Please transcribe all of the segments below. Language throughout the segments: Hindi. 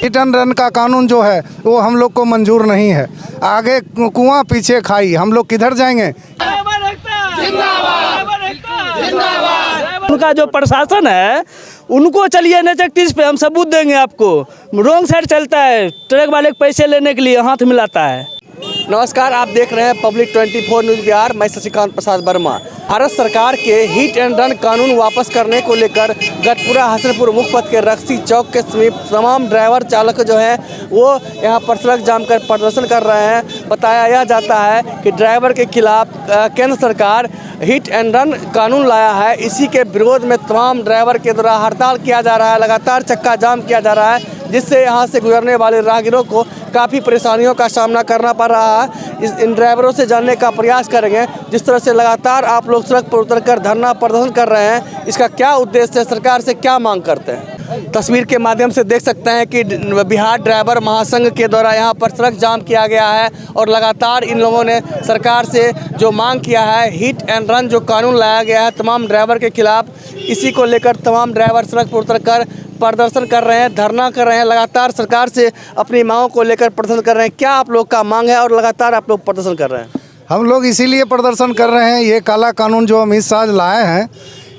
हिट एंड रन का कानून जो है वो हम लोग को मंजूर नहीं है। आगे कुआं पीछे खाई, हम लोग किधर जाएंगे। उनका जो प्रशासन है उनको चलिए NH-31 पे हम सबूत देंगे आपको। रॉन्ग साइड चलता है, ट्रक वाले के पैसे लेने के लिए हाथ मिलाता है। नमस्कार, आप देख रहे हैं पब्लिक 24 न्यूज़ बिहार। मैं शशिकांत प्रसाद वर्मा। भारत सरकार के हिट एंड रन कानून वापस करने को लेकर गढ़पुरा हसनपुर मुख्य पथ के रक्सी चौक के समीप तमाम ड्राइवर चालक जो हैं वो यहां पर सड़क जाम कर प्रदर्शन कर रहे हैं। बताया यह जाता है कि ड्राइवर के खिलाफ केंद्र सरकार हिट एंड रन कानून लाया है। इसी के विरोध में तमाम ड्राइवर के द्वारा हड़ताल किया जा रहा है, लगातार चक्का जाम किया जा रहा है, जिससे यहाँ से गुजरने वाले राहगीरों को काफ़ी परेशानियों का सामना करना पड़ रहा है। इन ड्राइवरों से जानने का प्रयास करेंगे जिस तरह से लगातार आप लोग सड़क पर उतरकर धरना प्रदर्शन कर रहे हैं, इसका क्या उद्देश्य है, सरकार से क्या मांग करते हैं। तस्वीर के माध्यम से देख सकते हैं कि बिहार ड्राइवर महासंघ के द्वारा यहाँ पर सड़क जाम किया गया है और लगातार इन लोगों ने सरकार से जो मांग किया है, हिट एंड रन जो कानून लाया गया है तमाम ड्राइवर के खिलाफ, इसी को लेकर तमाम ड्राइवर सड़क पर उतरकर प्रदर्शन कर रहे हैं, धरना कर रहे हैं, लगातार सरकार से अपनी मांगों को लेकर प्रदर्शन कर रहे हैं। क्या आप लोग का मांग है और लगातार आप लोग प्रदर्शन कर रहे हैं? हम लोग इसीलिए प्रदर्शन कर रहे हैं, ये काला कानून जो अमित शाह लाए हैं,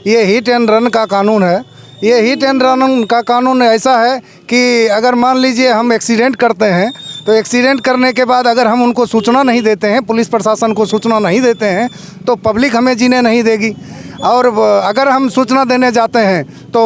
ये हिट एंड रन का कानून है। ये हिट एंड रन का कानून ऐसा है कि अगर मान लीजिए हम एक्सीडेंट करते हैं तो एक्सीडेंट करने के बाद अगर हम उनको सूचना नहीं देते हैं, पुलिस प्रशासन को सूचना नहीं देते हैं, तो पब्लिक हमें जीने नहीं देगी। और अगर हम सूचना देने जाते हैं तो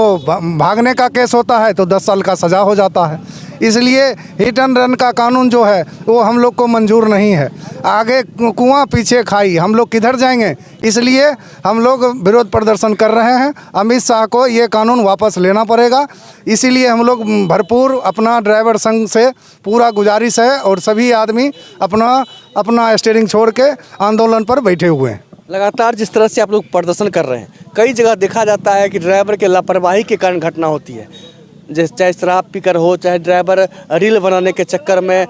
भागने का केस होता है तो 10 साल का सज़ा हो जाता है। इसलिए हिट एंड रन का कानून जो है वो हम लोग को मंजूर नहीं है। आगे कुआं पीछे खाई, हम लोग किधर जाएंगे। इसलिए हम लोग विरोध प्रदर्शन कर रहे हैं। अमित शाह को ये कानून वापस लेना पड़ेगा। इसीलिए हम लोग भरपूर अपना ड्राइवर संघ से पूरा गुजारिश है और सभी आदमी अपना स्टीयरिंग छोड़ के आंदोलन पर बैठे हुए हैं। लगातार जिस तरह से आप लोग प्रदर्शन कर रहे हैं, कई जगह देखा जाता है कि ड्राइवर के लापरवाही के कारण घटना होती है, जैसे चाहे शराब पीकर हो, चाहे ड्राइवर रील बनाने के चक्कर में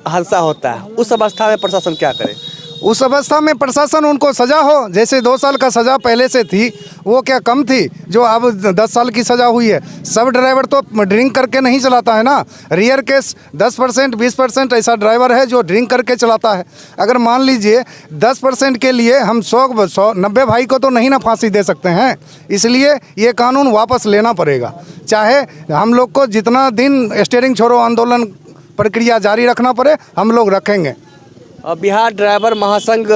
हादसा होता है। उस अवस्था में प्रशासन क्या करे? उस अवस्था में प्रशासन उनको सज़ा हो, जैसे 2 साल का सज़ा पहले से थी वो क्या कम थी जो अब 10 साल की सज़ा हुई है। सब ड्राइवर तो ड्रिंक करके नहीं चलाता है ना। रियर केस 10% 20% ऐसा ड्राइवर है जो ड्रिंक करके चलाता है। अगर मान लीजिए 10% के लिए हम 190 भाई को तो नहीं ना फांसी दे सकते हैं। इसलिए ये कानून वापस लेना पड़ेगा, चाहे हम लोग को जितना दिन स्टीयरिंग छोड़ो आंदोलन प्रक्रिया जारी रखना पड़े, हम लोग रखेंगे। बिहार ड्राइवर महासंघ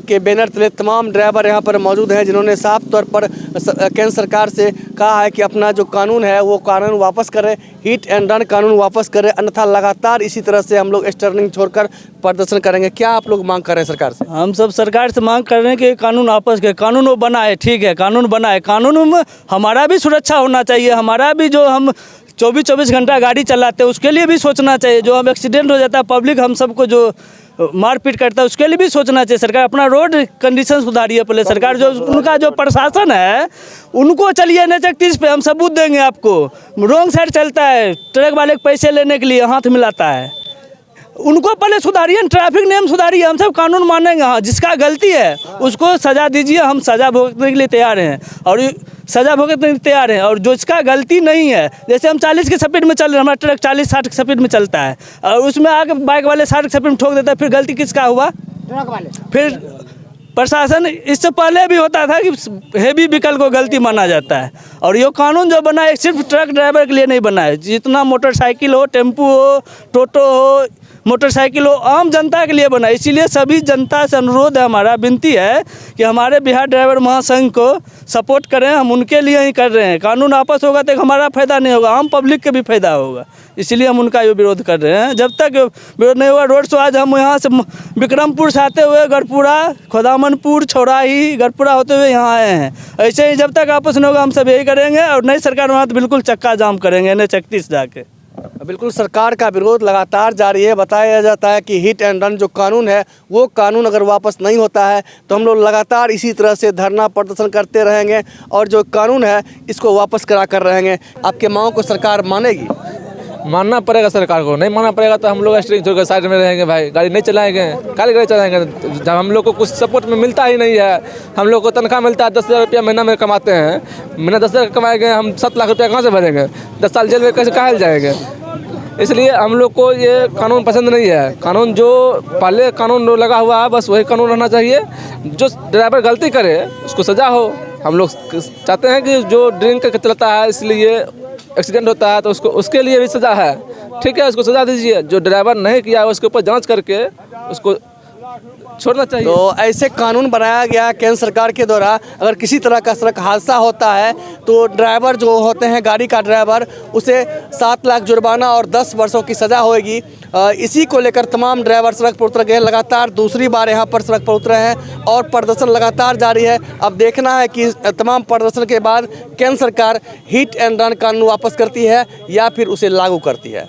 के बैनर तले तमाम ड्राइवर यहाँ पर मौजूद हैं, जिन्होंने साफ तौर पर केंद्र सरकार से कहा है कि अपना जो कानून है वो कानून वापस करें, हिट एंड रन कानून वापस करें, अन्यथा लगातार इसी तरह से हम लोग स्टीयरिंग छोड़कर प्रदर्शन करेंगे। क्या आप लोग मांग कर रहे हैं सरकार से? हम सब सरकार से मांग कर रहे हैं कि कानून वापस के, कानून वो बनाए, ठीक है कानून बनाए, कानून में हमारा भी सुरक्षा होना चाहिए, हमारा भी जो हम 24 घंटा गाड़ी चलाते हैं उसके लिए भी सोचना चाहिए। जो हम एक्सीडेंट हो जाता है, पब्लिक हम सबको जो मारपीट करता है उसके लिए भी सोचना चाहिए। सरकार अपना रोड कंडीशन सुधारिए पहले। सरकार जो उनका जो प्रशासन है उनको चलिए NH-31 पे हम सबूत देंगे आपको। रॉन्ग साइड चलता है, ट्रक वाले के पैसे लेने के लिए हाथ मिलाता है, उनको पहले सुधारिए, ट्रैफिक नियम सुधारिए। हम सब कानून मानेंगे, हाँ जिसका गलती है उसको सज़ा दीजिए, हम सज़ा भुगतने के लिए तैयार हैं और सज़ा भुगतने के लिए तैयार हैं। और जो इसका गलती नहीं है, जैसे हम 40 की स्पीड में चल रहे हैं, हमारा ट्रक 40-60 की स्पीड में चलता है और उसमें आके बाइक वाले 60 की स्पीड में ठोक देता है, फिर गलती किसका हुआ? ट्रक वाले। फिर प्रशासन, इससे पहले भी होता था कि हेवी व्हीकल को गलती माना जाता है। और ये कानून जो बना है सिर्फ ट्रक ड्राइवर के लिए नहीं बना है, जितना मोटरसाइकिल हो, टेम्पू हो, टोटो हो, मोटरसाइकिल हो, आम जनता के लिए बना है। इसीलिए सभी जनता से अनुरोध है, हमारा विनती है कि हमारे बिहार ड्राइवर महासंघ को सपोर्ट करें, हम उनके लिए ही कर रहे हैं। कानून वापस होगा तो हमारा फ़ायदा नहीं होगा, आम पब्लिक के भी फायदा होगा, इसलिए हम उनका ये विरोध कर रहे हैं। जब तक विरोध नहीं होगा, रोड शो आज हम यहाँ से विक्रमपुर से आते हुए गढ़पुरा, खोदामनपुर, छौराही, गढ़पुरा होते हुए यहाँ आए हैं। ऐसे ही जब तक वापस नहीं होगा हम सब यही करेंगे और नई सरकार में तो बिल्कुल चक्का जाम करेंगे NH-31 जाके। बिल्कुल सरकार का विरोध लगातार जारी है। बताया जाता है कि हिट एंड रन जो कानून है वो कानून अगर वापस नहीं होता है तो हम लोग लगातार इसी तरह से धरना प्रदर्शन करते रहेंगे और जो कानून है इसको वापस करा कर रहेंगे। आपके मांगों को सरकार मानेगी? मानना पड़ेगा सरकार को, नहीं मानना पड़ेगा तो हम लोग स्टीयरिंग छोड़कर साइड में रहेंगे भाई, गाड़ी नहीं चलाएंगे। काली गाड़ी चलाएंगे जब हम लोग को कुछ सपोर्ट में मिलता ही नहीं है। हम लोग को तनख्वाह मिलता है 10,000 रुपया महीना में कमाते हैं, महीना 10,000 कमाएंगे, हम 7 लाख रुपया कहाँ से भरेंगे? 10 साल जेल में कैसे काहे जाएंगे? इसलिए हम लोग को ये कानून पसंद नहीं है। कानून जो पहले कानून लगा हुआ है बस वही कानून रहना चाहिए। जो ड्राइवर गलती करे उसको सज़ा हो। हम लोग चाहते हैं कि जो ड्रिंक करके चलाता है इसलिए एक्सीडेंट होता है तो उसको उसके लिए भी सज़ा है, ठीक है, उसको सज़ा दीजिए। जो ड्राइवर नहीं किया उसके ऊपर जांच करके उसको छोड़ना चाहिए। तो ऐसे कानून बनाया गया है केंद्र सरकार के द्वारा। अगर किसी तरह का सड़क हादसा होता है तो ड्राइवर जो होते हैं, गाड़ी का ड्राइवर, उसे 7 लाख जुर्माना और 10 वर्षों की सज़ा होगी। इसी को लेकर तमाम ड्राइवर सड़क पर उतर गए। लगातार दूसरी बार यहाँ पर सड़क पर उतरे हैं और प्रदर्शन लगातार जारी है। अब देखना है कि तमाम प्रदर्शन के बाद केंद्र सरकार हिट एंड रन कानून वापस करती है या फिर उसे लागू करती है।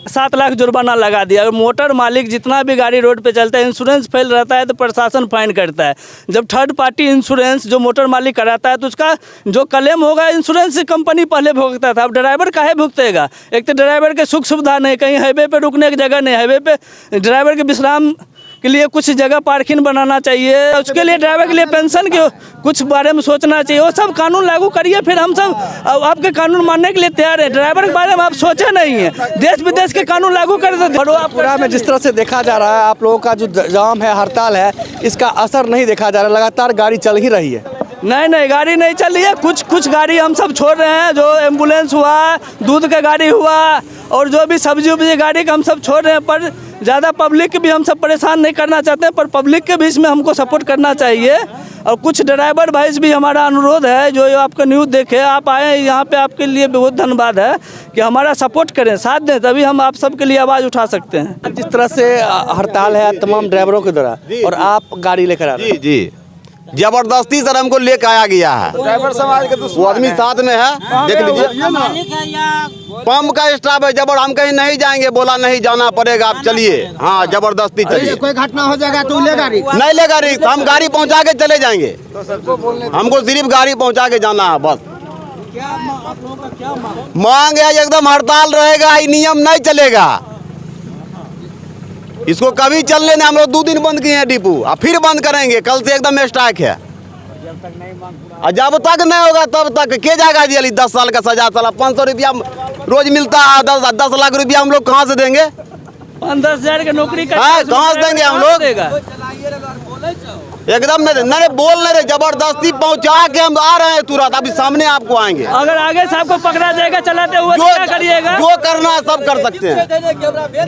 7 लाख जुर्माना लगा दिया। और मोटर मालिक जितना भी गाड़ी रोड पे चलता है, इंश्योरेंस फेल रहता है तो प्रशासन फाइन करता है। जब थर्ड पार्टी इंश्योरेंस जो मोटर मालिक कराता है तो उसका जो क्लेम होगा इंश्योरेंस कंपनी पहले भुगतता था। अब ड्राइवर काहे भुगतेगा? एक तो ड्राइवर के सुख सुविधा नहीं, कहीं हाईवे पे रुकने की जगह नहीं, हाईवे पे ड्राइवर के विश्राम के लिए कुछ जगह पार्किंग बनाना चाहिए, उसके लिए ड्राइवर के लिए पेंशन के कुछ बारे में सोचना चाहिए। वो सब कानून लागू करिए, फिर हम सब आपके कानून मानने के लिए तैयार है। ड्राइवर के बारे में आप सोचे नहीं है, देश विदेश के कानून लागू कर देते। पूरा में जिस तरह से देखा जा रहा है, आप लोगों का जो जाम है, हड़ताल है, इसका असर नहीं देखा जा रहा। लगातार गाड़ी चल ही रही है। नहीं, गाड़ी नहीं चल रही है। कुछ गाड़ी हम सब छोड़ रहे हैं। जो एम्बुलेंस हुआ, दूध का गाड़ी हुआ और जो भी सब्जी उब्जी गाड़ी का हम सब छोड़ रहे हैं। पर ज़्यादा पब्लिक के भी हम सब परेशान नहीं करना चाहते हैं, पर पब्लिक के बीच में हमको सपोर्ट करना चाहिए। और कुछ ड्राइवर भाई से भी हमारा अनुरोध है, जो आपका न्यूज़ देखे, आप आए यहाँ पे, आपके लिए बहुत धन्यवाद है कि हमारा सपोर्ट करें, साथ दें, तभी हम आप सबके लिए आवाज़ उठा सकते हैं। जिस तरह से हड़ताल है तमाम ड्राइवरों के द्वारा और आप गाड़ी लेकर आ रहे हैं। जी जबरदस्ती सर हमको लेकर आया गया है। ड्राइवर समाज के वो आदमी साथ में है, देख लीजिए। पंप का स्टाफ है जबर, हम कहीं नहीं जाएंगे, बोला नहीं जाना पड़ेगा, आप चलिए। हाँ, जबरदस्ती चलिए। कोई घटना हो जाएगा तो लेगा रिस्क? नहीं लेगा रिस्क, हम गाड़ी पहुंचा के चले जाएंगे। हमको सिर्फ गाड़ी पहुंचा के जाना है बस। मांग है एकदम हड़ताल रहेगा, ये नियम नहीं चलेगा। इसको कभी चलने नहीं। हम लोग 2 दिन बंद किए हैं डिपो, अब फिर बंद करेंगे। कल से एकदम स्ट्राइक है। और जब तक नहीं होगा तब तक के जाएगा जेल। 10 साल का सजा, साला 500 रुपया रोज मिलता है। 10 लाख रुपया हम लोग कहाँ से देंगे? 5-10 हज़ार की नौकरी का कहाँ से देंगे हम लोग? एकदम नहीं बोल नहीं रहे, जबरदस्ती पहुंचा के हम आ रहे हैं तुरंत। अभी सामने आपको आएंगे। अगर आगे से आपको पकड़ा जाएगा चलाते हुए, क्या करिएगा? जो करना है सब कर सकते हैं।